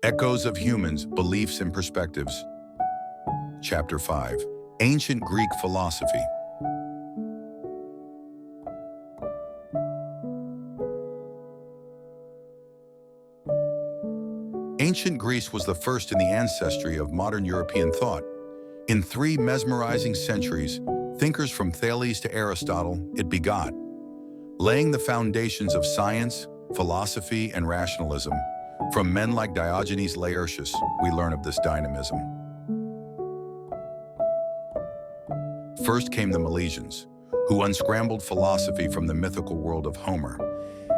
Echoes of Humans, Beliefs and Perspectives. Chapter 5. Ancient Greek Philosophy. Ancient Greece was the first in the ancestry of modern European thought. In 3 mesmerizing centuries, thinkers from Thales to Aristotle, it begot, laying the foundations of science, philosophy, and rationalism. From men like Diogenes Laertius, we learn of this dynamism. First came the Milesians, who unscrambled philosophy from the mythical world of Homer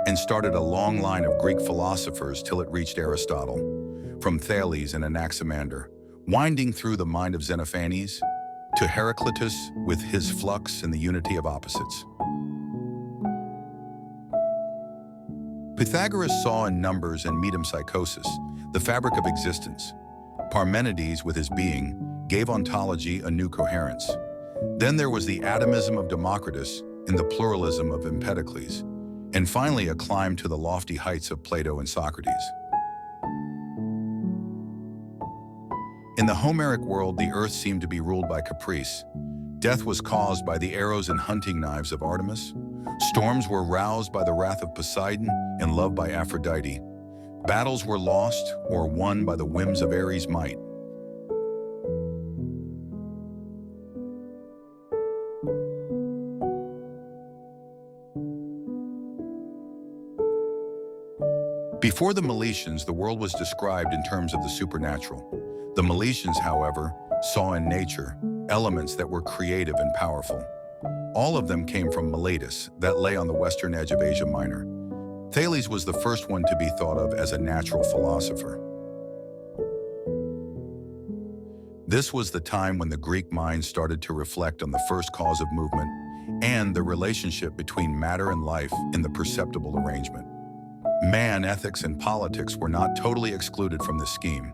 and started a long line of Greek philosophers till it reached Aristotle, from Thales and Anaximander, winding through the mind of Xenophanes, to Heraclitus with his flux and the unity of opposites. Pythagoras saw in numbers and metempsychosis the fabric of existence. Parmenides, with his being, gave ontology a new coherence. Then there was the atomism of Democritus and the pluralism of Empedocles, and finally a climb to the lofty heights of Plato and Socrates. In the Homeric world, the earth seemed to be ruled by caprice. Death was caused by the arrows and hunting knives of Artemis. Storms were roused by the wrath of Poseidon and love by Aphrodite. Battles were lost or won by the whims of Ares' might. Before the Milesians, the world was described in terms of the supernatural. The Milesians, however, saw in nature elements that were creative and powerful. All of them came from Miletus, that lay on the western edge of Asia Minor. Thales was the first one to be thought of as a natural philosopher. This was the time when the Greek mind started to reflect on the first cause of movement and the relationship between matter and life in the perceptible arrangement. Man, ethics, and politics were not totally excluded from this scheme,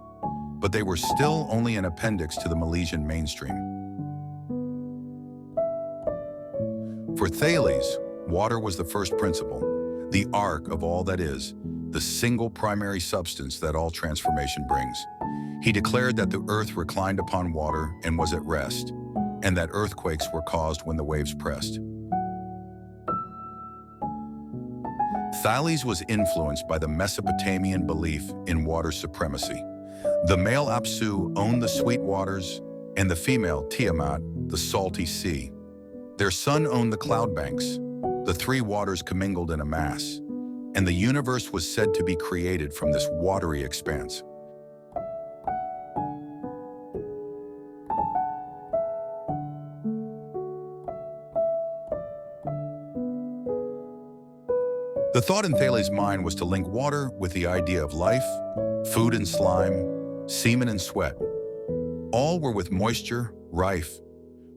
but they were still only an appendix to the Milesian mainstream. For Thales, water was the first principle, the ark of all that is, the single primary substance that all transformation brings. He declared that the earth reclined upon water and was at rest, and that earthquakes were caused when the waves pressed. Thales was influenced by the Mesopotamian belief in water supremacy. The male Apsu owned the sweet waters, and the female Tiamat, the salty sea. Their son owned the cloud banks. The 3 waters commingled in a mass, and the universe was said to be created from this watery expanse. The thought in Thales' mind was to link water with the idea of life, food and slime, semen and sweat. All were with moisture, rife.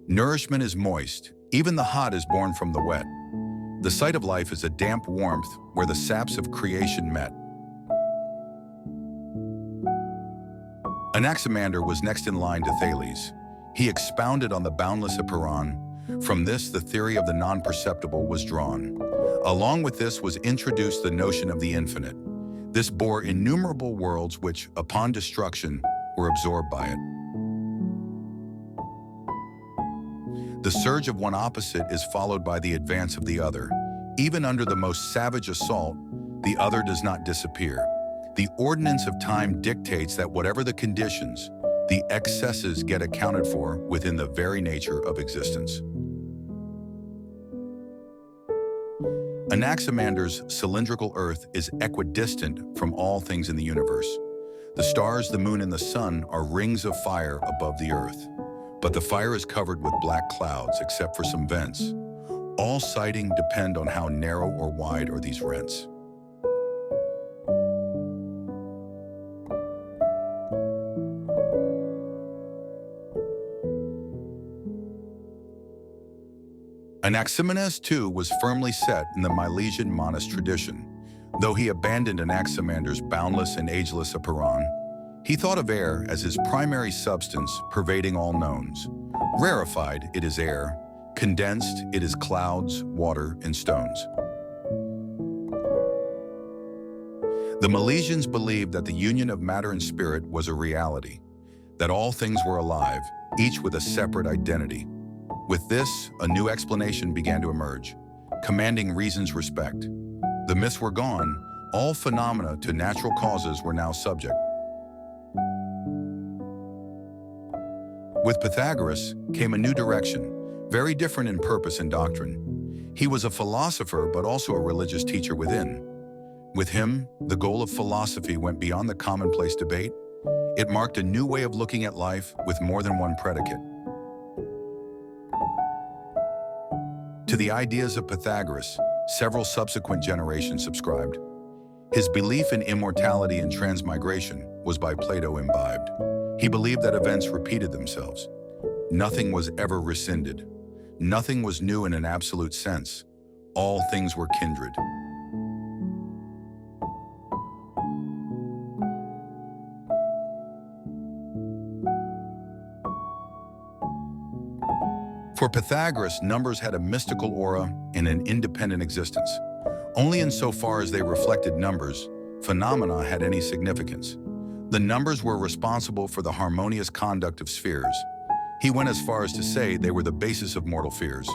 Nourishment is moist. Even the hot is born from the wet. The site of life is a damp warmth where the saps of creation met. Anaximander was next in line to Thales. He expounded on the boundless Aperon. From this, the theory of the non-perceptible was drawn. Along with this was introduced the notion of the infinite. This bore innumerable worlds which, upon destruction, were absorbed by it. The surge of one opposite is followed by the advance of the other. Even under the most savage assault, the other does not disappear. The ordinance of time dictates that whatever the conditions, the excesses get accounted for within the very nature of existence. Anaximander's cylindrical Earth is equidistant from all things in the universe. The stars, the moon, and the sun are rings of fire above the Earth. But the fire is covered with black clouds except for some vents. All sighting depend on how narrow or wide are these rents. Anaximenes, too, was firmly set in the Milesian monist tradition. Though he abandoned Anaximander's boundless and ageless Aperon, he thought of air as his primary substance pervading all knowns. Rarefied, it is air. Condensed, it is clouds, water, and stones. The Milesians believed that the union of matter and spirit was a reality, that all things were alive, each with a separate identity. With this, a new explanation began to emerge, commanding reason's respect. The myths were gone, all phenomena to natural causes were now subject. With Pythagoras came a new direction, very different in purpose and doctrine. He was a philosopher, but also a religious teacher within. With him, the goal of philosophy went beyond the commonplace debate. It marked a new way of looking at life with more than one predicate. To the ideas of Pythagoras, several subsequent generations subscribed. His belief in immortality and transmigration was by Plato imbibed. He believed that events repeated themselves. Nothing was ever rescinded. Nothing was new in an absolute sense. All things were kindred. For Pythagoras, numbers had a mystical aura and an independent existence. Only insofar as they reflected numbers, phenomena had any significance. The numbers were responsible for the harmonious conduct of spheres. He went as far as to say they were the basis of mortal fears.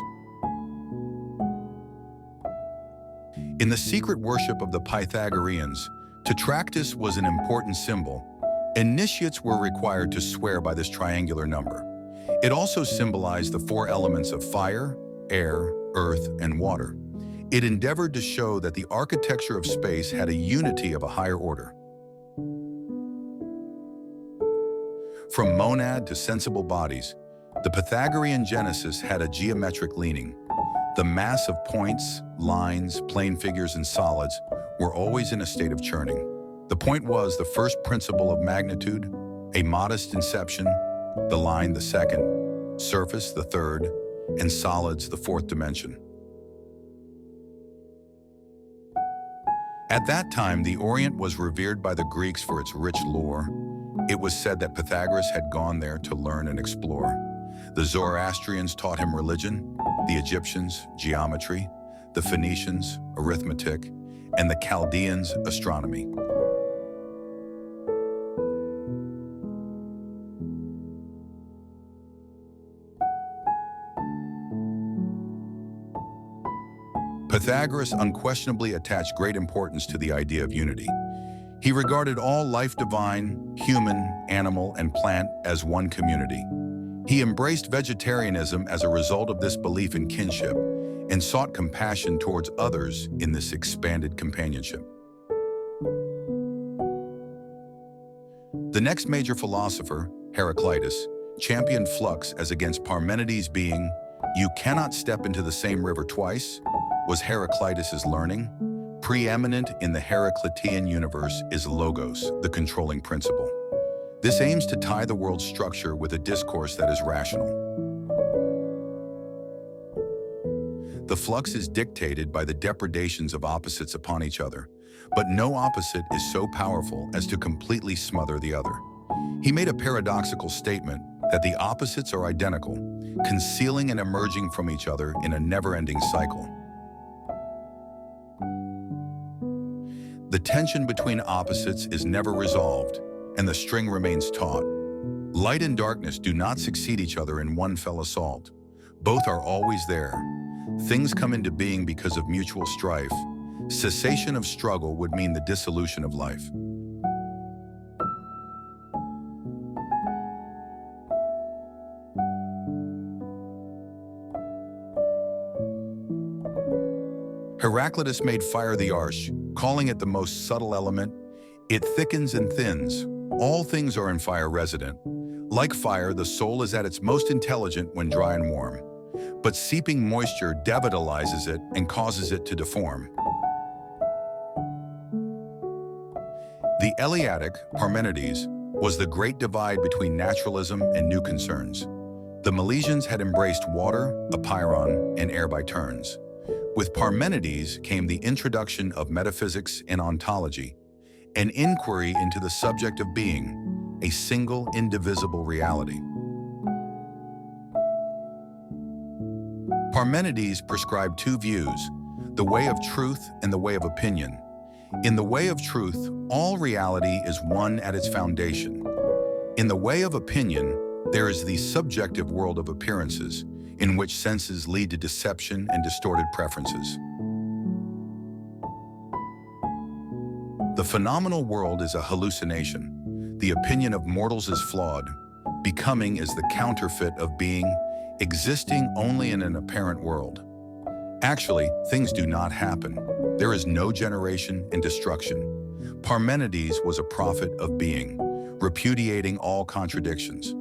In the secret worship of the Pythagoreans, tetractys was an important symbol. Initiates were required to swear by this triangular number. It also symbolized the four elements of fire, air, earth, and water. It endeavored to show that the architecture of space had a unity of a higher order. From monad to sensible bodies, the Pythagorean Genesis had a geometric leaning. The mass of points, lines, plane figures, and solids were always in a state of churning. The point was the first principle of magnitude, a modest inception, the line the second, surface the third, and solids the fourth dimension. At that time, the Orient was revered by the Greeks for its rich lore. It was said that Pythagoras had gone there to learn and explore. The Zoroastrians taught him religion, the Egyptians, geometry, the Phoenicians, arithmetic, and the Chaldeans, astronomy. Pythagoras unquestionably attached great importance to the idea of unity. He regarded all life divine, human, animal, and plant as one community. He embraced vegetarianism as a result of this belief in kinship and sought compassion towards others in this expanded companionship. The next major philosopher, Heraclitus, championed flux as against Parmenides' being, "You cannot step into the same river twice," was Heraclitus's learning. Preeminent in the Heraclitean universe is logos, the controlling principle. This aims to tie the world's structure with a discourse that is rational. The flux is dictated by the depredations of opposites upon each other, but no opposite is so powerful as to completely smother the other. He made a paradoxical statement that the opposites are identical, concealing and emerging from each other in a never-ending cycle. The tension between opposites is never resolved, and the string remains taut. Light and darkness do not succeed each other in one fell assault. Both are always there. Things come into being because of mutual strife. Cessation of struggle would mean the dissolution of life. Heraclitus made fire the arch, calling it the most subtle element. It thickens and thins. All things are in fire resident. Like fire, the soul is at its most intelligent when dry and warm. But seeping moisture devitalizes it and causes it to deform. The Eleatic, Parmenides, was the great divide between naturalism and new concerns. The Milesians had embraced water, apeiron, and air by turns. With Parmenides came the introduction of metaphysics and ontology, an inquiry into the subject of being, a single indivisible reality. Parmenides prescribed two views, the way of truth and the way of opinion. In the way of truth, all reality is one at its foundation. In the way of opinion, there is the subjective world of appearances, in which senses lead to deception and distorted preferences. The phenomenal world is a hallucination. The opinion of mortals is flawed. Becoming is the counterfeit of being, existing only in an apparent world. Actually, things do not happen. There is no generation and destruction. Parmenides was a prophet of being, repudiating all contradictions.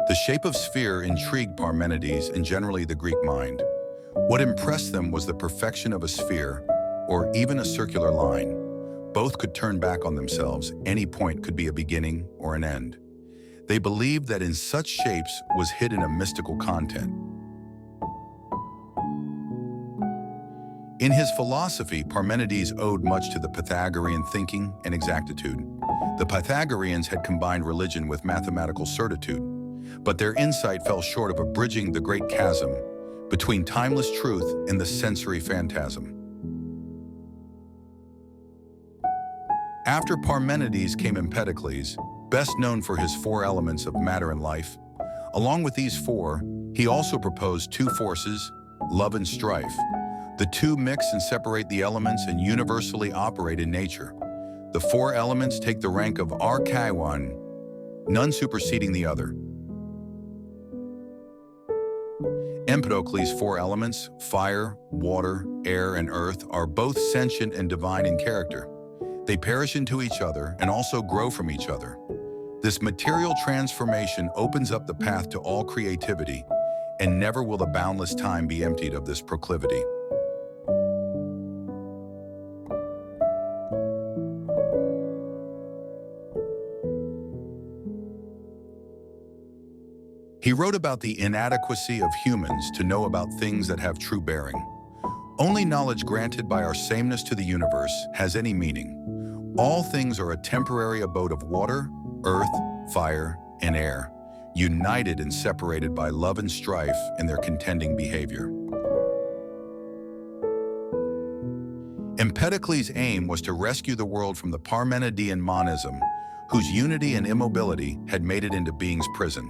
The shape of sphere intrigued Parmenides and generally the Greek mind. What impressed them was the perfection of a sphere, or even a circular line. Both could turn back on themselves. Any point could be a beginning or an end. They believed that in such shapes was hidden a mystical content. In his philosophy, Parmenides owed much to the Pythagorean thinking and exactitude. The Pythagoreans had combined religion with mathematical certitude, but their insight fell short of bridging the great chasm between timeless truth and the sensory phantasm. After Parmenides came Empedocles, best known for his 4 elements of matter and life. Along with these 4, he also proposed 2 forces, love and strife. The 2 mix and separate the elements and universally operate in nature. The 4 elements take the rank of archaion, none superseding the other. Empedocles' 4 elements, fire, water, air, and earth, are both sentient and divine in character. They perish into each other and also grow from each other. This material transformation opens up the path to all creativity, and never will the boundless time be emptied of this proclivity. He wrote about the inadequacy of humans to know about things that have true bearing. Only knowledge granted by our sameness to the universe has any meaning. All things are a temporary abode of water, earth, fire, and air, united and separated by love and strife in their contending behavior. Empedocles' aim was to rescue the world from the Parmenidean monism, whose unity and immobility had made it into being's prison.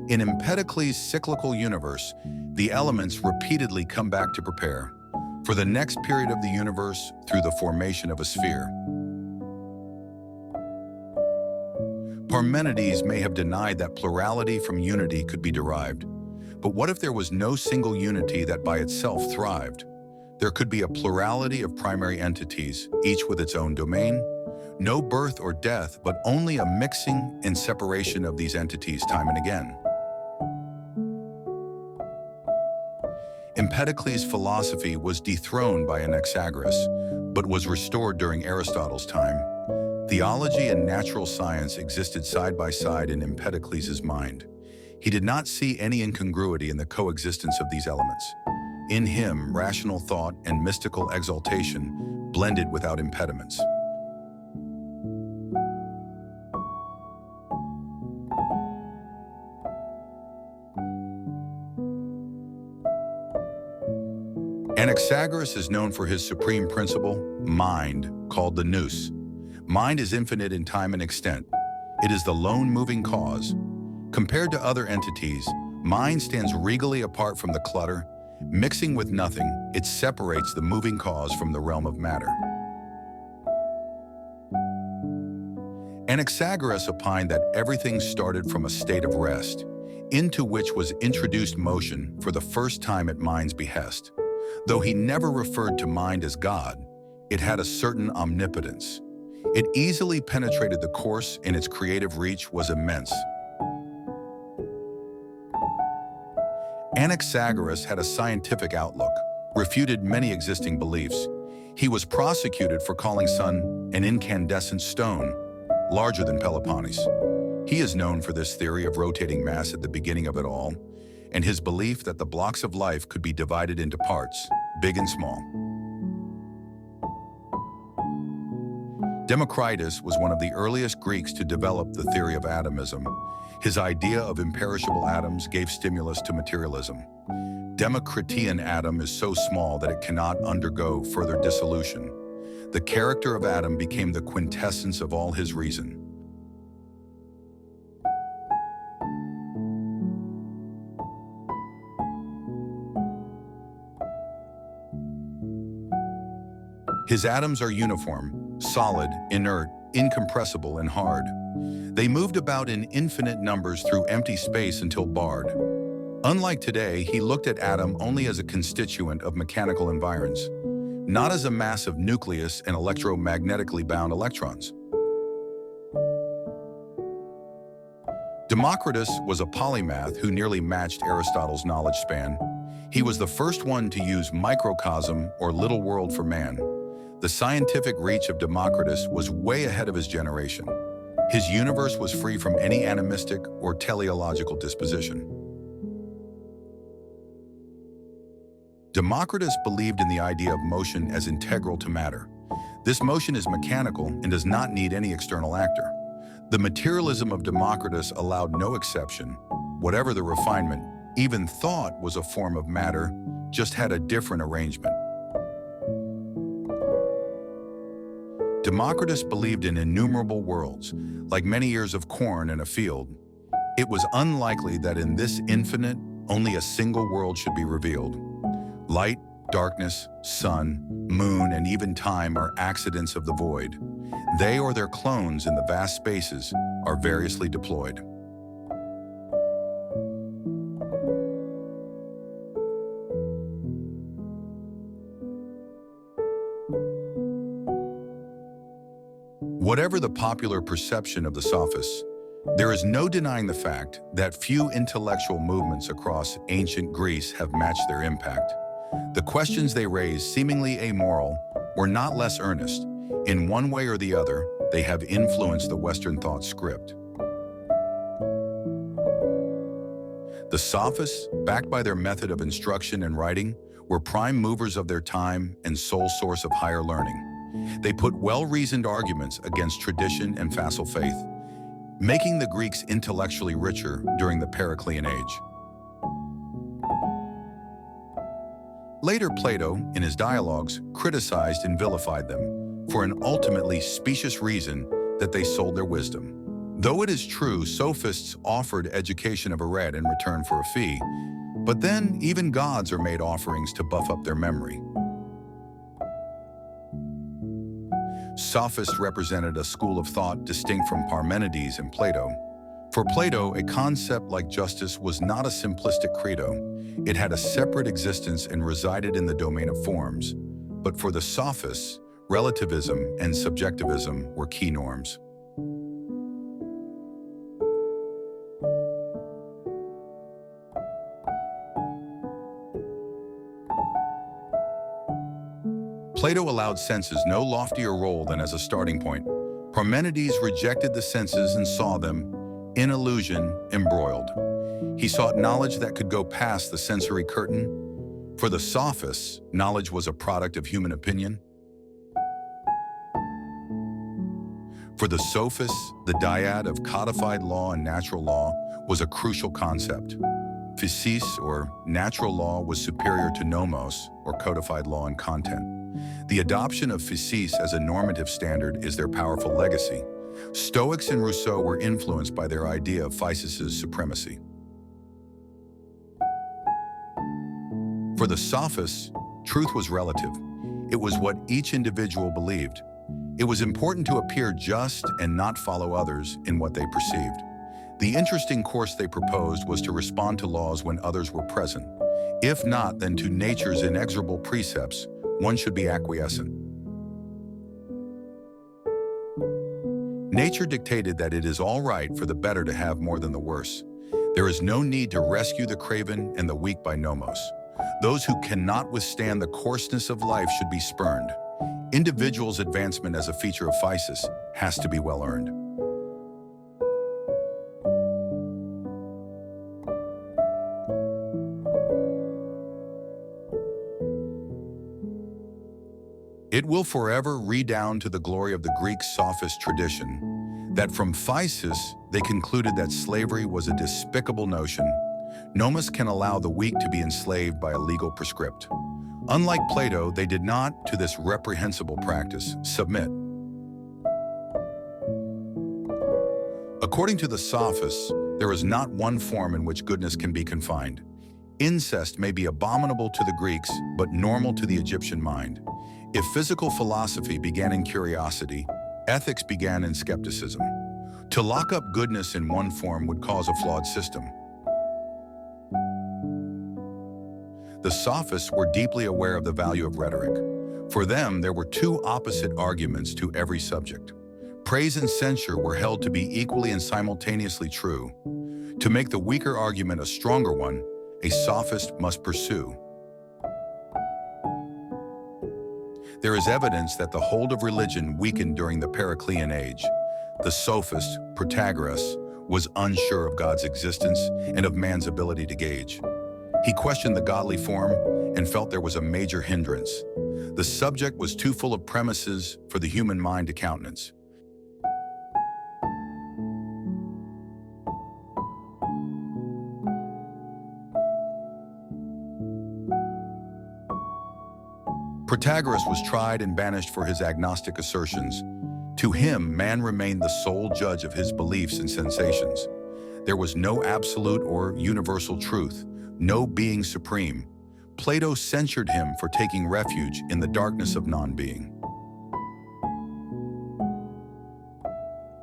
In Empedocles' cyclical universe, the elements repeatedly come back to prepare for the next period of the universe through the formation of a sphere. Parmenides may have denied that plurality from unity could be derived, but what if there was no single unity that by itself thrived? There could be a plurality of primary entities, each with its own domain, no birth or death, but only a mixing and separation of these entities time and again. Empedocles' philosophy was dethroned by Anaxagoras, but was restored during Aristotle's time. Theology and natural science existed side by side in Empedocles' mind. He did not see any incongruity in the coexistence of these elements. In him, rational thought and mystical exaltation blended without impediments. Anaxagoras is known for his supreme principle, mind, called the nous. Mind is infinite in time and extent. It is the lone moving cause. Compared to other entities, mind stands regally apart from the clutter. Mixing with nothing, it separates the moving cause from the realm of matter. Anaxagoras opined that everything started from a state of rest, into which was introduced motion for the first time at mind's behest. Though he never referred to mind as God, it had a certain omnipotence. It easily penetrated the course, and its creative reach was immense. Anaxagoras had a scientific outlook, refuted many existing beliefs. He was prosecuted for calling sun an incandescent stone, larger than Peloponnese. He is known for this theory of rotating mass at the beginning of it all, and his belief that the blocks of life could be divided into parts, big and small. Democritus was one of the earliest Greeks to develop the theory of atomism. His idea of imperishable atoms gave stimulus to materialism. Democritean atom is so small that it cannot undergo further dissolution. The character of atom became the quintessence of all his reason. His atoms are uniform, solid, inert, incompressible, and hard. They moved about in infinite numbers through empty space until barred. Unlike today, he looked at atom only as a constituent of mechanical environs, not as a mass of nucleus and electromagnetically bound electrons. Democritus was a polymath who nearly matched Aristotle's knowledge span. He was the first one to use microcosm or little world for man. The scientific reach of Democritus was way ahead of his generation. His universe was free from any animistic or teleological disposition. Democritus believed in the idea of motion as integral to matter. This motion is mechanical and does not need any external actor. The materialism of Democritus allowed no exception. Whatever the refinement, even thought was a form of matter, just had a different arrangement. Democritus believed in innumerable worlds, like many ears of corn in a field. It was unlikely that in this infinite, only a single world should be revealed. Light, darkness, sun, moon, and even time are accidents of the void. They or their clones in the vast spaces are variously deployed. Whatever the popular perception of the sophists, there is no denying the fact that few intellectual movements across ancient Greece have matched their impact. The questions they raised, seemingly amoral, were not less earnest. In one way or the other, they have influenced the Western thought script. The sophists, backed by their method of instruction and writing, were prime movers of their time and sole source of higher learning. They put well-reasoned arguments against tradition and facile faith, making the Greeks intellectually richer during the Periclean age. Later, Plato, in his dialogues, criticized and vilified them for an ultimately specious reason that they sold their wisdom. Though it is true, sophists offered education of a red in return for a fee, but then even gods are made offerings to buff up their memory. Sophists represented a school of thought distinct from Parmenides and Plato. For Plato, a concept like justice was not a simplistic credo. It had a separate existence and resided in the domain of forms. But for the sophists, relativism and subjectivism were key norms. Plato allowed senses no loftier role than as a starting point. Parmenides rejected the senses and saw them, in illusion, embroiled. He sought knowledge that could go past the sensory curtain. For the sophists, knowledge was a product of human opinion. For the sophists, the dyad of codified law and natural law was a crucial concept. Physis, or natural law, was superior to nomos, or codified law and content. The adoption of physis as a normative standard is their powerful legacy. Stoics and Rousseau were influenced by their idea of physis's supremacy. For the sophists, truth was relative. It was what each individual believed. It was important to appear just and not follow others in what they perceived. The interesting course they proposed was to respond to laws when others were present. If not, then to nature's inexorable precepts, one should be acquiescent. Nature dictated that it is all right for the better to have more than the worse. There is no need to rescue the craven and the weak by nomos. Those who cannot withstand the coarseness of life should be spurned. Individuals' advancement as a feature of physis has to be well earned. It will forever redound to the glory of the Greek sophist tradition that from physis they concluded that slavery was a despicable notion. Nomos can allow the weak to be enslaved by a legal prescript. Unlike Plato, they did not, to this reprehensible practice, submit. According to the sophists, there is not one form in which goodness can be confined. Incest may be abominable to the Greeks, but normal to the Egyptian mind. If physical philosophy began in curiosity, ethics began in skepticism. To lock up goodness in one form would cause a flawed system. The sophists were deeply aware of the value of rhetoric. For them, there were two opposite arguments to every subject. Praise and censure were held to be equally and simultaneously true. To make the weaker argument a stronger one, a sophist must pursue. There is evidence that the hold of religion weakened during the Periclean age. The sophist, Protagoras, was unsure of God's existence and of man's ability to gauge. He questioned the godly form and felt there was a major hindrance. The subject was too full of premises for the human mind to countenance. Protagoras was tried and banished for his agnostic assertions. To him, man remained the sole judge of his beliefs and sensations. There was no absolute or universal truth, no being supreme. Plato censured him for taking refuge in the darkness of non-being.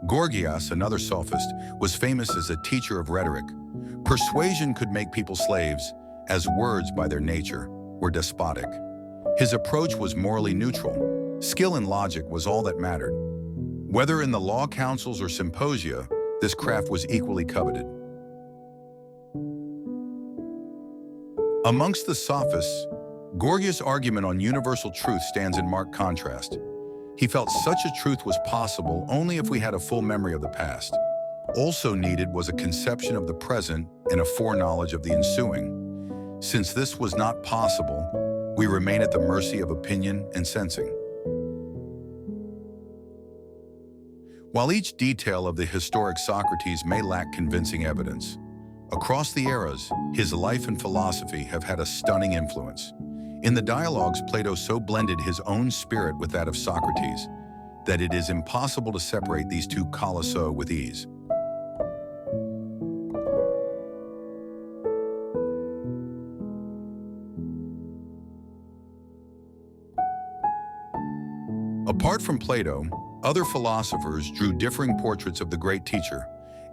Gorgias, another sophist, was famous as a teacher of rhetoric. Persuasion could make people slaves, as words by their nature were despotic. His approach was morally neutral. Skill and logic was all that mattered. Whether in the law councils or symposia, this craft was equally coveted. Amongst the sophists, Gorgias' argument on universal truth stands in marked contrast. He felt such a truth was possible only if we had a full memory of the past. Also needed was a conception of the present and a foreknowledge of the ensuing. Since this was not possible, we remain at the mercy of opinion and sensing. While each detail of the historic Socrates may lack convincing evidence, across the eras, his life and philosophy have had a stunning influence. In the dialogues, Plato so blended his own spirit with that of Socrates that it is impossible to separate these two colossi with ease. Apart from Plato, other philosophers drew differing portraits of the great teacher.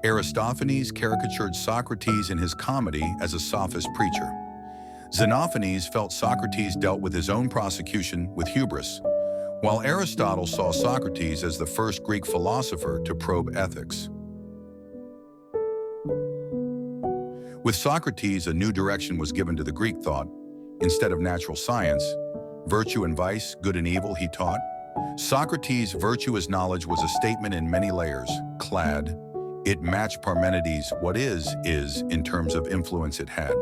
Aristophanes caricatured Socrates in his comedy as a sophist preacher. Xenophanes felt Socrates dealt with his own prosecution with hubris, while Aristotle saw Socrates as the first Greek philosopher to probe ethics. With Socrates, a new direction was given to the Greek thought. Instead of natural science, virtue and vice, good and evil, he taught. Socrates' virtue as knowledge was a statement in many layers, clad. It matched Parmenides' what is in terms of influence it had.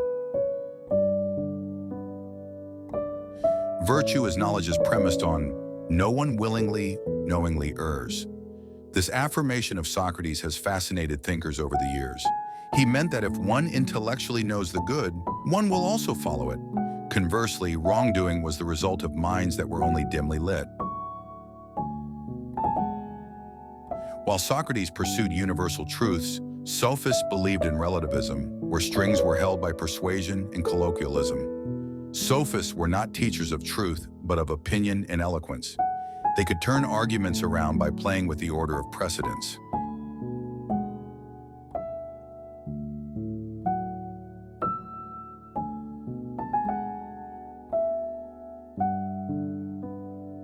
Virtue as knowledge is premised on no one willingly, knowingly errs. This affirmation of Socrates has fascinated thinkers over the years. He meant that if one intellectually knows the good, one will also follow it. Conversely, wrongdoing was the result of minds that were only dimly lit. While Socrates pursued universal truths, sophists believed in relativism, where strings were held by persuasion and colloquialism. Sophists were not teachers of truth, but of opinion and eloquence. They could turn arguments around by playing with the order of precedence.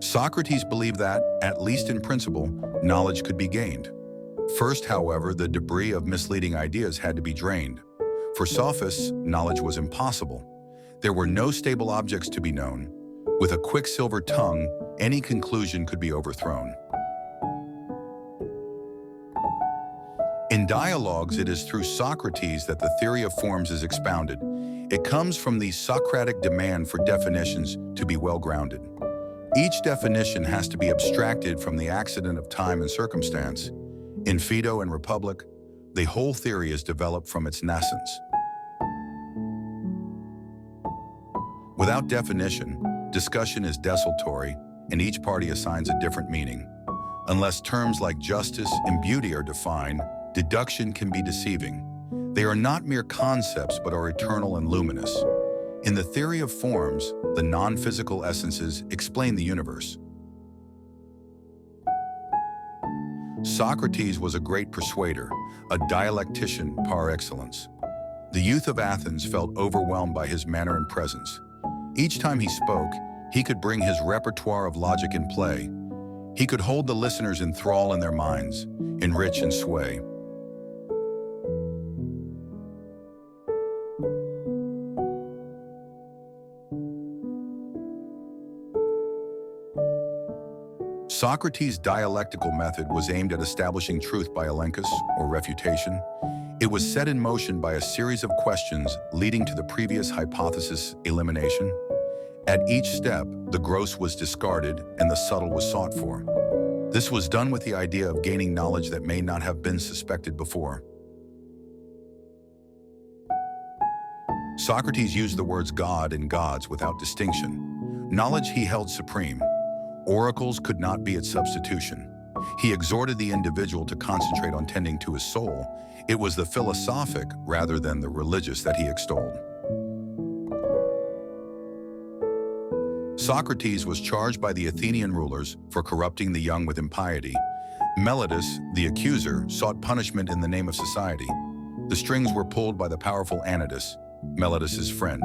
Socrates believed that, at least in principle, knowledge could be gained. First, however, the debris of misleading ideas had to be drained. For sophists, knowledge was impossible. There were no stable objects to be known. With a quicksilver tongue, any conclusion could be overthrown. In dialogues, it is through Socrates that the theory of forms is expounded. It comes from the Socratic demand for definitions to be well-grounded. Each definition has to be abstracted from the accident of time and circumstance. In Phaedo and Republic, the whole theory is developed from its nascence. Without definition, discussion is desultory, and each party assigns a different meaning. Unless terms like justice and beauty are defined, deduction can be deceiving. They are not mere concepts, but are eternal and luminous. In the theory of forms, the non-physical essences explain the universe. Socrates was a great persuader, a dialectician par excellence. The youth of Athens felt overwhelmed by his manner and presence. Each time he spoke, he could bring his repertoire of logic in play. He could hold the listeners in thrall in their minds, enrich and sway. Socrates' dialectical method was aimed at establishing truth by elenchus, or refutation. It was set in motion by a series of questions leading to the previous hypothesis elimination. At each step, the gross was discarded and the subtle was sought for. This was done with the idea of gaining knowledge that may not have been suspected before. Socrates used the words God and gods without distinction. Knowledge he held supreme. Oracles could not be its substitution. He exhorted the individual to concentrate on tending to his soul. It was the philosophic rather than the religious that he extolled. Socrates was charged by the Athenian rulers for corrupting the young with impiety. Meletus, the accuser, sought punishment in the name of society. The strings were pulled by the powerful Anytus, Meletus's friend.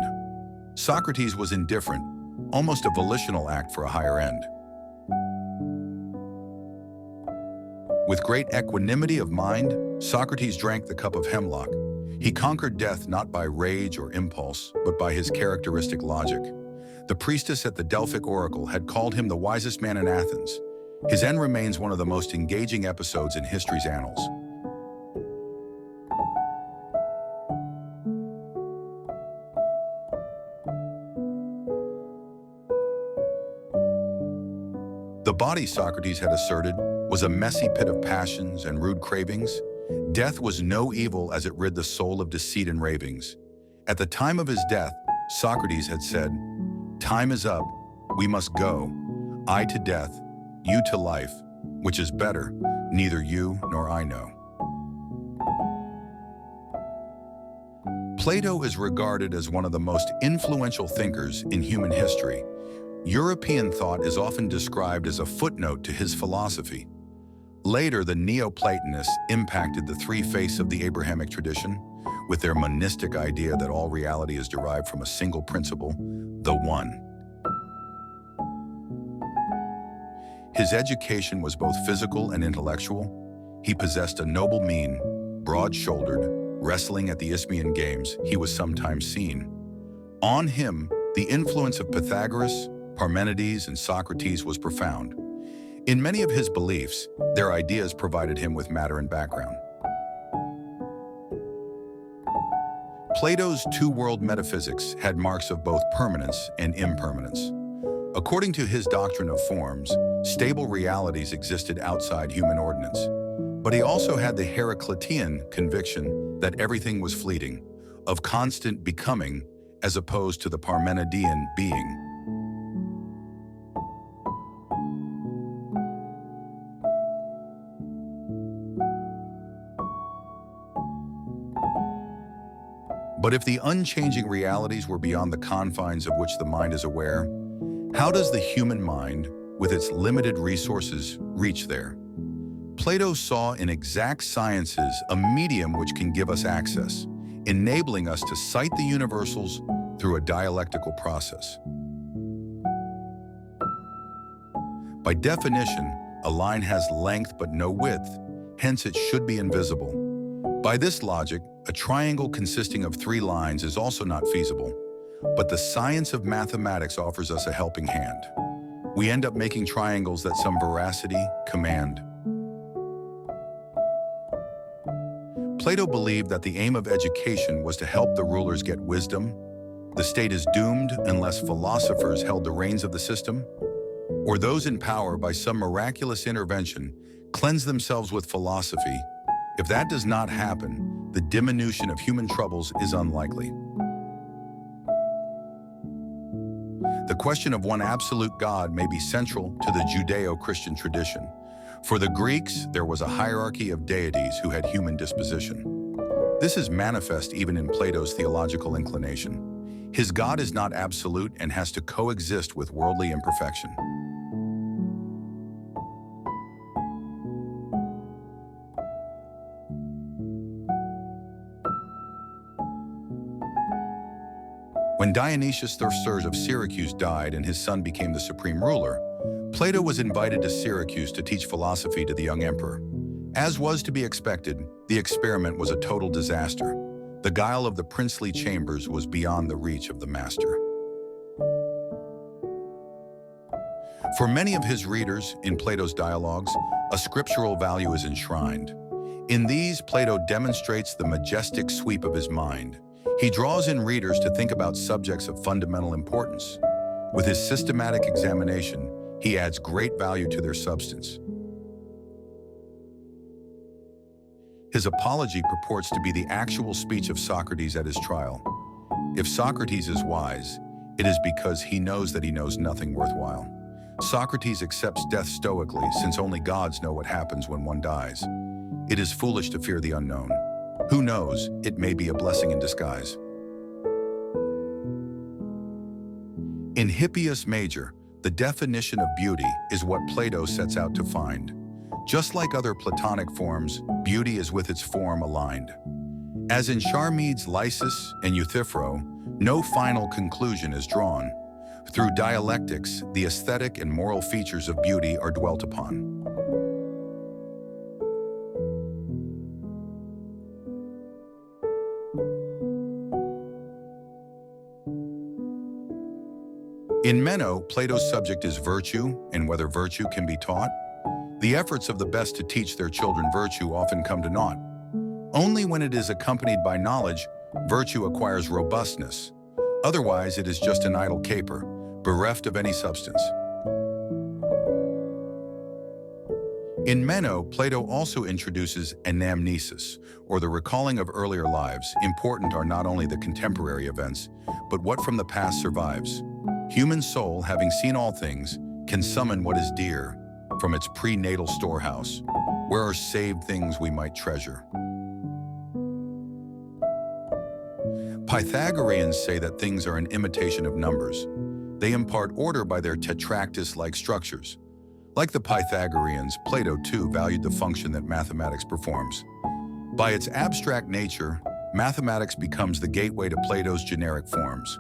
Socrates was indifferent, almost a volitional act for a higher end. With great equanimity of mind, Socrates drank the cup of hemlock. He conquered death not by rage or impulse, but by his characteristic logic. The priestess at the Delphic oracle had called him the wisest man in Athens. His end remains one of the most engaging episodes in history's annals. The body, Socrates had asserted, was a messy pit of passions and rude cravings. Death was no evil as it rid the soul of deceit and ravings. At the time of his death, Socrates had said, "Time is up, we must go. I to death, you to life, which is better, neither you nor I know." Plato is regarded as one of the most influential thinkers in human history. European thought is often described as a footnote to his philosophy. Later, the Neoplatonists impacted the three faiths of the Abrahamic tradition, with their monistic idea that all reality is derived from a single principle, the One. His education was both physical and intellectual. He possessed a noble mien, broad-shouldered, wrestling at the Isthmian Games, he was sometimes seen. On him, the influence of Pythagoras, Parmenides, and Socrates was profound. In many of his beliefs, their ideas provided him with matter and background. Plato's two-world metaphysics had marks of both permanence and impermanence. According to his doctrine of forms, stable realities existed outside human ordinance. But he also had the Heraclitean conviction that everything was fleeting, of constant becoming, as opposed to the Parmenidean being. But if the unchanging realities were beyond the confines of which the mind is aware, how does the human mind, with its limited resources, reach there? Plato saw in exact sciences a medium which can give us access, enabling us to sight the universals through a dialectical process. By definition, a line has length but no width, hence it should be invisible. By this logic, a triangle consisting of three lines is also not feasible, but the science of mathematics offers us a helping hand. We end up making triangles that some veracity command. Plato believed that the aim of education was to help the rulers get wisdom. The state is doomed unless philosophers held the reins of the system. or those in power by some miraculous intervention cleanse themselves with philosophy, if that does not happen, the diminution of human troubles is unlikely. The question of one absolute God may be central to the Judeo-Christian tradition. For the Greeks, there was a hierarchy of deities who had human disposition. This is manifest even in Plato's theological inclination. His God is not absolute and has to coexist with worldly imperfection. When Dionysius the Third of Syracuse died and his son became the supreme ruler, Plato was invited to Syracuse to teach philosophy to the young emperor. As was to be expected, the experiment was a total disaster. The guile of the princely chambers was beyond the reach of the master. For many of his readers, in Plato's dialogues, a scriptural value is enshrined. In these, Plato demonstrates the majestic sweep of his mind. He draws in readers to think about subjects of fundamental importance. With his systematic examination, he adds great value to their substance. His apology purports to be the actual speech of Socrates at his trial. If Socrates is wise, it is because he knows that he knows nothing worthwhile. Socrates accepts death stoically, since only gods know what happens when one dies. It is foolish to fear the unknown. Who knows, it may be a blessing in disguise. In Hippias Major, the definition of beauty is what Plato sets out to find. Just like other Platonic forms, beauty is with its form aligned. As in Charmides' Lysis and Euthyphro, no final conclusion is drawn. Through dialectics, the aesthetic and moral features of beauty are dwelt upon. In Meno, Plato's subject is virtue and whether virtue can be taught. The efforts of the best to teach their children virtue often come to naught. Only when it is accompanied by knowledge, virtue acquires robustness. Otherwise, it is just an idle caper, bereft of any substance. In Meno, Plato also introduces anamnesis, or the recalling of earlier lives. Important are not only the contemporary events, but what from the past survives. Human soul, having seen all things, can summon what is dear from its prenatal storehouse, where are saved things we might treasure. Pythagoreans say that things are an imitation of numbers. They impart order by their tetractys-like structures. Like the Pythagoreans, Plato too valued the function that mathematics performs. By its abstract nature, mathematics becomes the gateway to Plato's generic forms.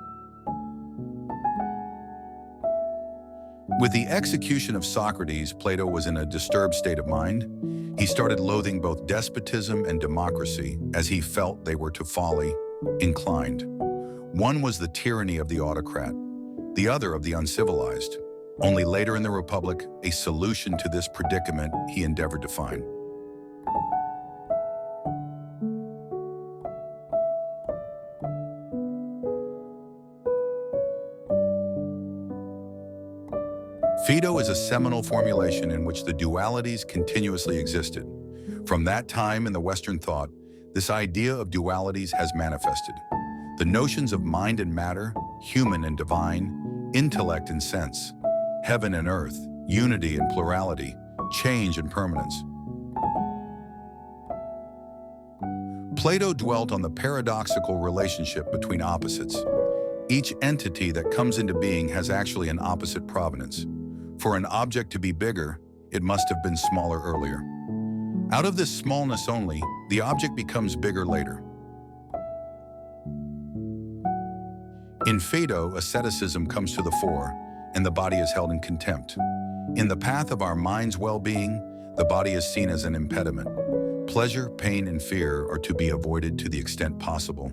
With the execution of Socrates, Plato was in a disturbed state of mind. He started loathing both despotism and democracy, as he felt they were to folly inclined. One was the tyranny of the autocrat, the other of the uncivilized. Only later in the Republic, a solution to this predicament he endeavored to find. Phaedo is a seminal formulation in which the dualities continuously existed. From that time in the Western thought, this idea of dualities has manifested. The notions of mind and matter, human and divine, intellect and sense, heaven and earth, unity and plurality, change and permanence. Plato dwelt on the paradoxical relationship between opposites. Each entity that comes into being has actually an opposite provenance. For an object to be bigger, it must have been smaller earlier. Out of this smallness only, the object becomes bigger later. In Phaedo, asceticism comes to the fore, and the body is held in contempt. In the path of our mind's well-being, the body is seen as an impediment. Pleasure, pain, and fear are to be avoided to the extent possible.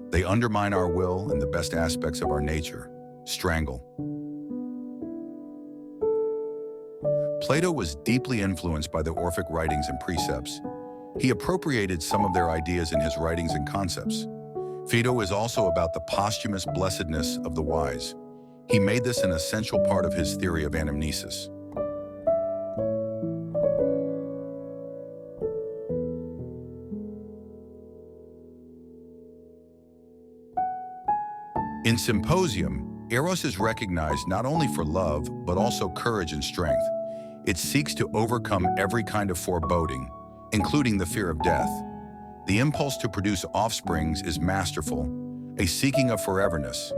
They undermine our will and the best aspects of our nature, strangle. Plato was deeply influenced by the Orphic writings and precepts. He appropriated some of their ideas in his writings and concepts. Phaedo is also about the posthumous blessedness of the wise. He made this an essential part of his theory of anamnesis. In Symposium, Eros is recognized not only for love, but also courage and strength. It seeks to overcome every kind of foreboding, including the fear of death. The impulse to produce offsprings is masterful, a seeking of foreverness.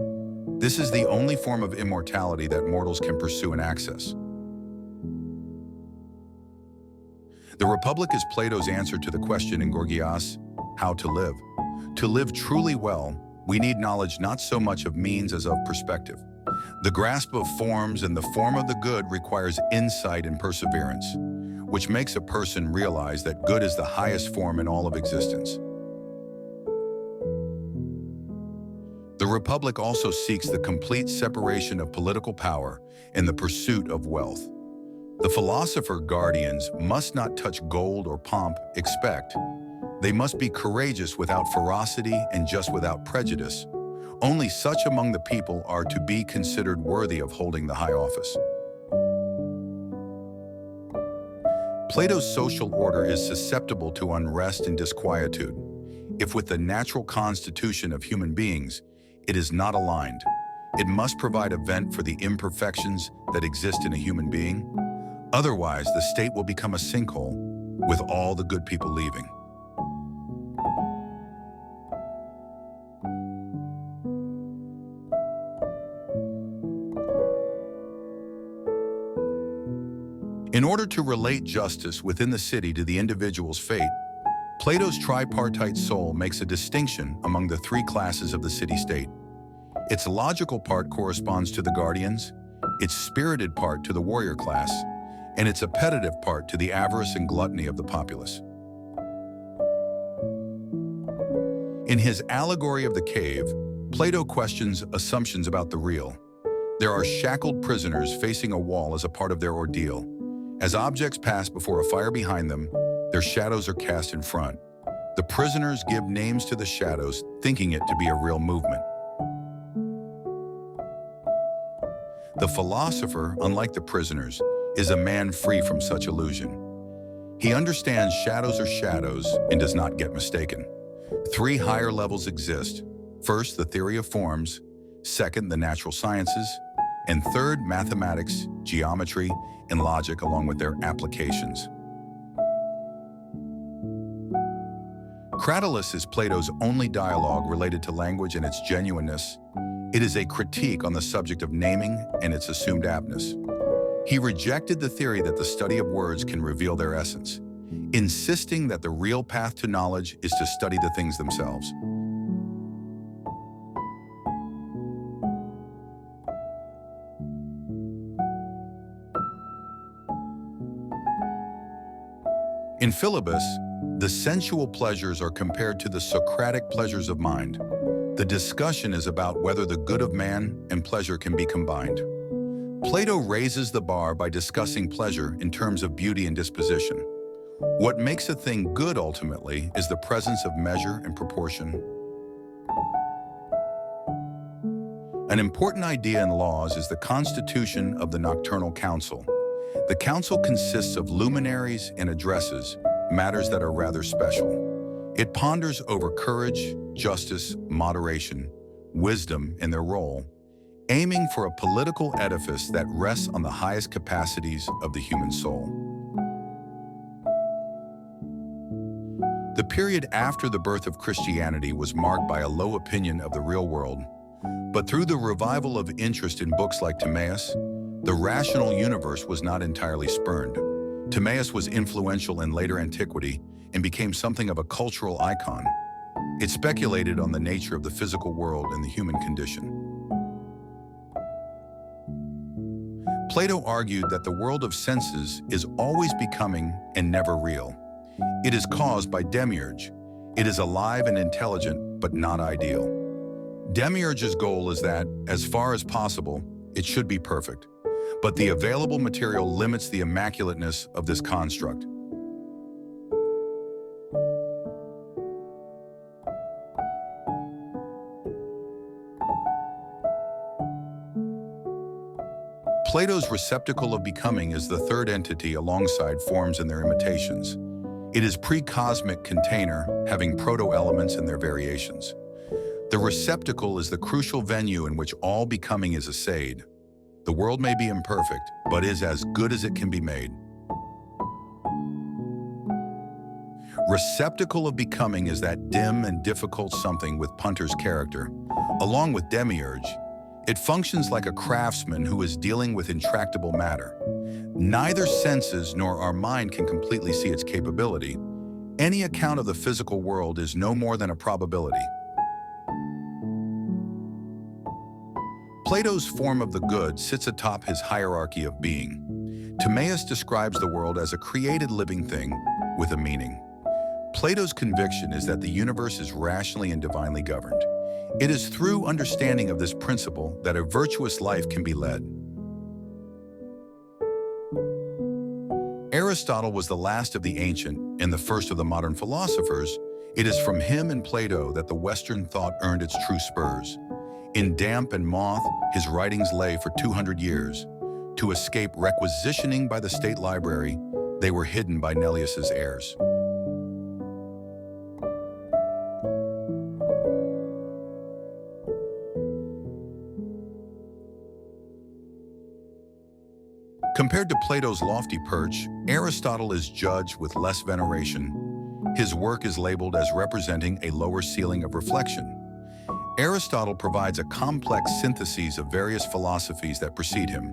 This is the only form of immortality that mortals can pursue and access. The Republic is Plato's answer to the question in Gorgias, how to live. To live truly well, we need knowledge not so much of means as of perspective. The grasp of forms and the form of the good requires insight and perseverance, which makes a person realize that good is the highest form in all of existence. The Republic also seeks the complete separation of political power and the pursuit of wealth. The philosopher guardians must not touch gold or pomp, expect. They must be courageous without ferocity and just without prejudice. Only such among the people are to be considered worthy of holding the high office. Plato's social order is susceptible to unrest and disquietude. If with the natural constitution of human beings, it is not aligned, it must provide a vent for the imperfections that exist in a human being. Otherwise, the state will become a sinkhole, with all the good people leaving. In order to relate justice within the city to the individual's fate, Plato's tripartite soul makes a distinction among the three classes of the city-state. Its logical part corresponds to the guardians, its spirited part to the warrior class, and its appetitive part to the avarice and gluttony of the populace. In his allegory of the cave, Plato questions assumptions about the real. There are shackled prisoners facing a wall as a part of their ordeal. As objects pass before a fire behind them, their shadows are cast in front. The prisoners give names to the shadows, thinking it to be a real movement. The philosopher, unlike the prisoners, is a man free from such illusion. He understands shadows are shadows and does not get mistaken. Three higher levels exist. First, the theory of forms. Second, the natural sciences. And third, mathematics, geometry, and logic along with their applications. Cratylus is Plato's only dialogue related to language and its genuineness. It is a critique on the subject of naming and its assumed aptness. He rejected the theory that the study of words can reveal their essence, insisting that the real path to knowledge is to study the things themselves. In Philebus, the sensual pleasures are compared to the Socratic pleasures of mind. The discussion is about whether the good of man and pleasure can be combined. Plato raises the bar by discussing pleasure in terms of beauty and disposition. What makes a thing good ultimately is the presence of measure and proportion. An important idea in laws is the constitution of the nocturnal council. The council consists of luminaries and addresses, matters that are rather special. It ponders over courage, justice, moderation, wisdom in their role, aiming for a political edifice that rests on the highest capacities of the human soul. The period after the birth of Christianity was marked by a low opinion of the real world, but through the revival of interest in books like Timaeus, the rational universe was not entirely spurned. Timaeus was influential in later antiquity and became something of a cultural icon. It speculated on the nature of the physical world and the human condition. Plato argued that the world of senses is always becoming and never real. It is caused by demiurge. It is alive and intelligent, but not ideal. Demiurge's goal is that, as far as possible, it should be perfect. But the available material limits the immaculateness of this construct. Plato's receptacle of becoming is the third entity alongside forms and their imitations. It is pre-cosmic container, having proto-elements and their variations. The receptacle is the crucial venue in which all becoming is essayed. The world may be imperfect, but is as good as it can be made. Receptacle of becoming is that dim and difficult something with punter's character. Along with demiurge, it functions like a craftsman who is dealing with intractable matter. Neither senses nor our mind can completely see its capability. Any account of the physical world is no more than a probability. Plato's form of the good sits atop his hierarchy of being. Timaeus describes the world as a created living thing with a meaning. Plato's conviction is that the universe is rationally and divinely governed. It is through understanding of this principle that a virtuous life can be led. Aristotle was the last of the ancient and the first of the modern philosophers. It is from him and Plato that the Western thought earned its true spurs. In damp and moth, his writings lay for 200 years. To escape requisitioning by the state library, they were hidden by Nellius's heirs. Compared to Plato's lofty perch, Aristotle is judged with less veneration. His work is labeled as representing a lower ceiling of reflection. Aristotle provides a complex synthesis of various philosophies that precede him.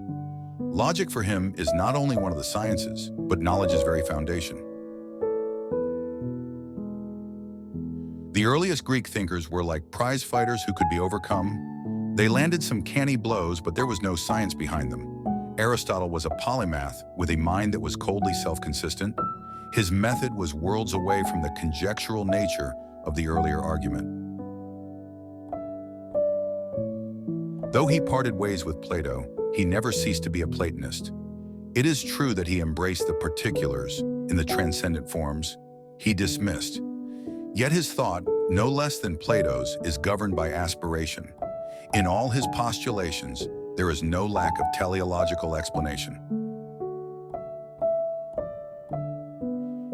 Logic for him is not only one of the sciences, but knowledge's very foundation. The earliest Greek thinkers were like prize fighters who could be overcome. They landed some canny blows, but there was no science behind them. Aristotle was a polymath with a mind that was coldly self-consistent. His method was worlds away from the conjectural nature of the earlier argument. Though he parted ways with Plato, he never ceased to be a Platonist. It is true that he embraced the particulars in the transcendent forms he dismissed. Yet his thought, no less than Plato's, is governed by aspiration. In all his postulations, there is no lack of teleological explanation.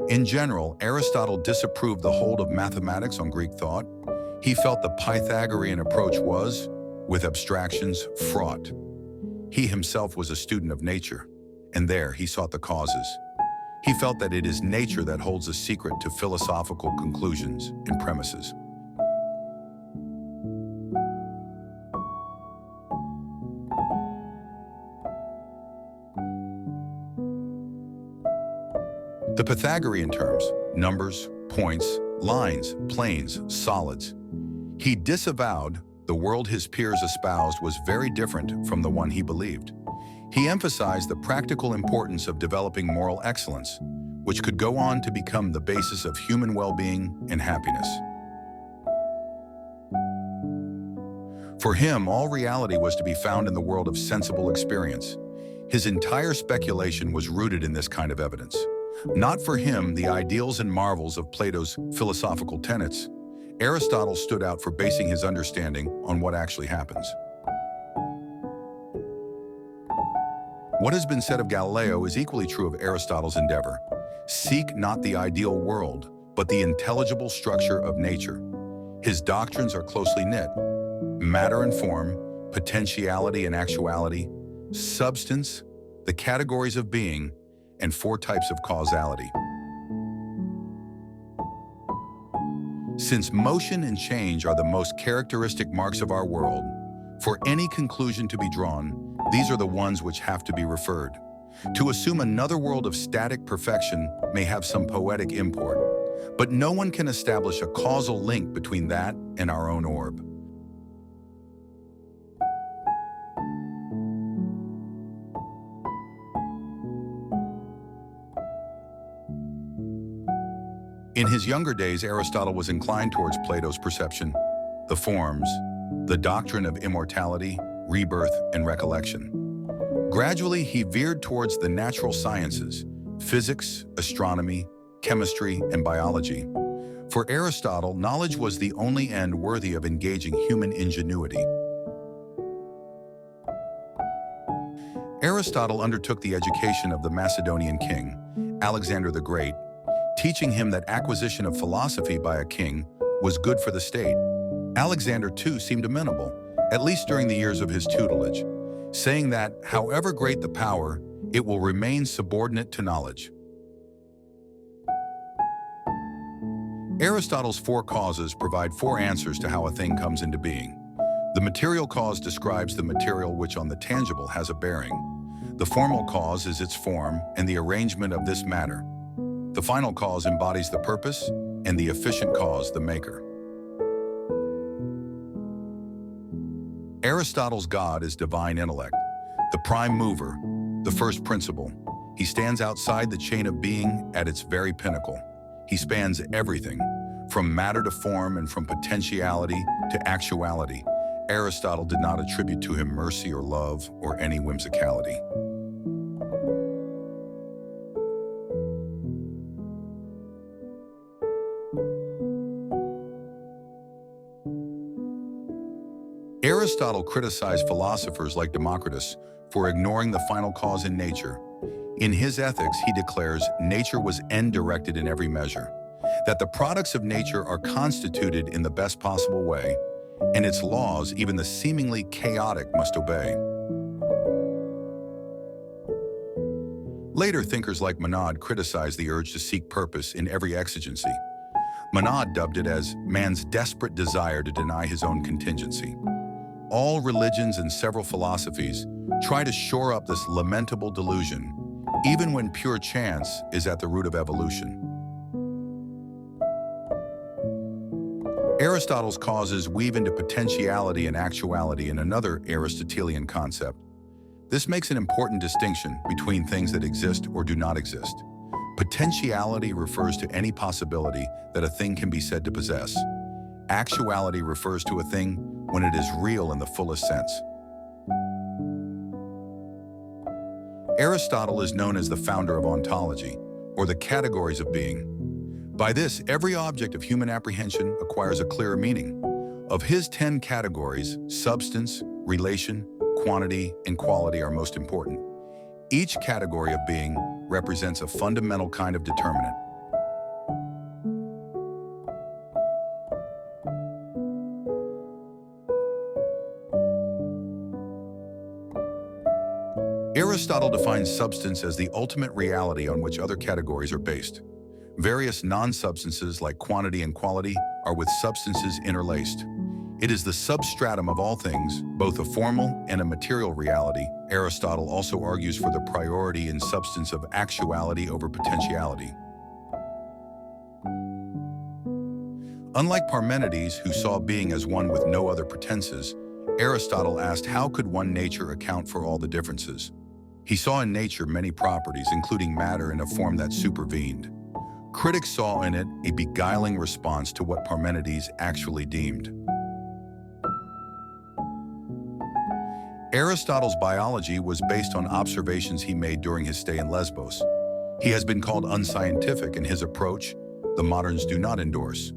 In general, Aristotle disapproved the hold of mathematics on Greek thought. He felt the Pythagorean approach was, with abstractions, fraught. He himself was a student of nature, and there he sought the causes. He felt that it is nature that holds the secret to philosophical conclusions and premises. The Pythagorean terms, numbers, points, lines, planes, solids. He disavowed the world his peers espoused was very different from the one he believed. He emphasized the practical importance of developing moral excellence, which could go on to become the basis of human well-being and happiness. For him, all reality was to be found in the world of sensible experience. His entire speculation was rooted in this kind of evidence. Not for him the ideals and marvels of Plato's philosophical tenets. Aristotle stood out for basing his understanding on what actually happens. What has been said of Galileo is equally true of Aristotle's endeavor. Seek not the ideal world, but the intelligible structure of nature. His doctrines are closely knit. Matter and form, potentiality and actuality, substance, the categories of being, and 4 types of causality. Since motion and change are the most characteristic marks of our world, for any conclusion to be drawn, these are the ones which have to be referred. To assume another world of static perfection may have some poetic import, but no one can establish a causal link between that and our own orb. In his younger days, Aristotle was inclined towards Plato's perception, the forms, the doctrine of immortality, rebirth, and recollection. Gradually, he veered towards the natural sciences, physics, astronomy, chemistry, and biology. For Aristotle, knowledge was the only end worthy of engaging human ingenuity. Aristotle undertook the education of the Macedonian king, Alexander the Great, teaching him that acquisition of philosophy by a king was good for the state. Alexander too seemed amenable, at least during the years of his tutelage, saying that, however great the power, it will remain subordinate to knowledge. Aristotle's four causes provide four answers to how a thing comes into being. The material cause describes the material which on the tangible has a bearing. The formal cause is its form and the arrangement of this matter. The final cause embodies the purpose, and the efficient cause the maker. Aristotle's God is divine intellect, the prime mover, the first principle. He stands outside the chain of being at its very pinnacle. He spans everything, from matter to form and from potentiality to actuality. Aristotle did not attribute to him mercy or love or any whimsicality. Aristotle criticized philosophers like Democritus for ignoring the final cause in nature. In his Ethics, he declares nature was end-directed in every measure, that the products of nature are constituted in the best possible way, and its laws, even the seemingly chaotic, must obey. Later thinkers like Monod criticized the urge to seek purpose in every exigency. Monod dubbed it as man's desperate desire to deny his own contingency. All religions and several philosophies try to shore up this lamentable delusion, even when pure chance is at the root of evolution. Aristotle's causes weave into potentiality and actuality in another Aristotelian concept. This makes an important distinction between things that exist or do not exist. Potentiality refers to any possibility that a thing can be said to possess. Actuality refers to a thing when it is real in the fullest sense. Aristotle is known as the founder of ontology, or the categories of being. By this, every object of human apprehension acquires a clearer meaning. Of his 10 categories, substance, relation, quantity, and quality are most important. Each category of being represents a fundamental kind of determinant. Aristotle defines substance as the ultimate reality on which other categories are based. Various non-substances like quantity and quality are with substances interlaced. It is the substratum of all things, both a formal and a material reality. Aristotle also argues for the priority in substance of actuality over potentiality. Unlike Parmenides, who saw being as one with no other pretenses, Aristotle asked how could one nature account for all the differences? He saw in nature many properties, including matter, in a form that supervened. Critics saw in it a beguiling response to what Parmenides actually deemed. Aristotle's biology was based on observations he made during his stay in Lesbos. He has been called unscientific in his approach. The moderns do not endorse.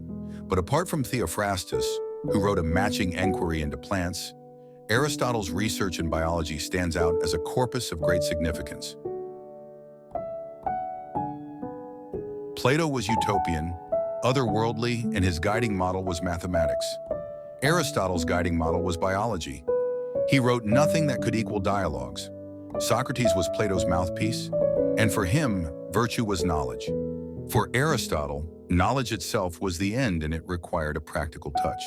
But apart from Theophrastus, who wrote a matching enquiry into plants, Aristotle's research in biology stands out as a corpus of great significance. Plato was utopian, otherworldly, and his guiding model was mathematics. Aristotle's guiding model was biology. He wrote nothing that could equal dialogues. Socrates was Plato's mouthpiece, and for him, virtue was knowledge. For Aristotle, knowledge itself was the end, and it required a practical touch.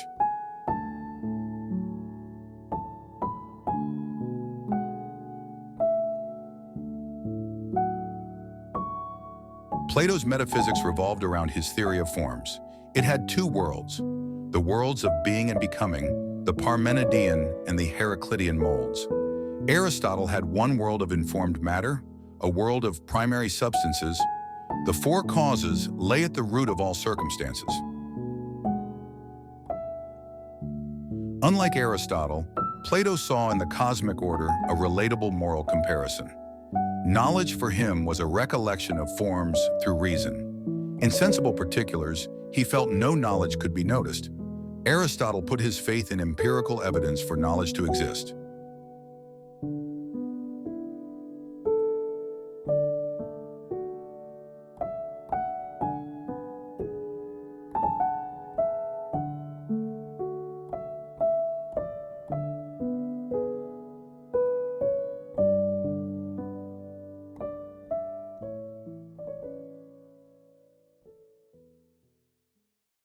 Plato's metaphysics revolved around his theory of forms. It had two worlds, the worlds of being and becoming, the Parmenidean and the Heraclitean molds. Aristotle had one world of informed matter, a world of primary substances. The four causes lay at the root of all circumstances. Unlike Aristotle, Plato saw in the cosmic order a relatable moral comparison. Knowledge for him was a recollection of forms through reason. In sensible particulars, he felt no knowledge could be noticed. Aristotle put his faith in empirical evidence for knowledge to exist.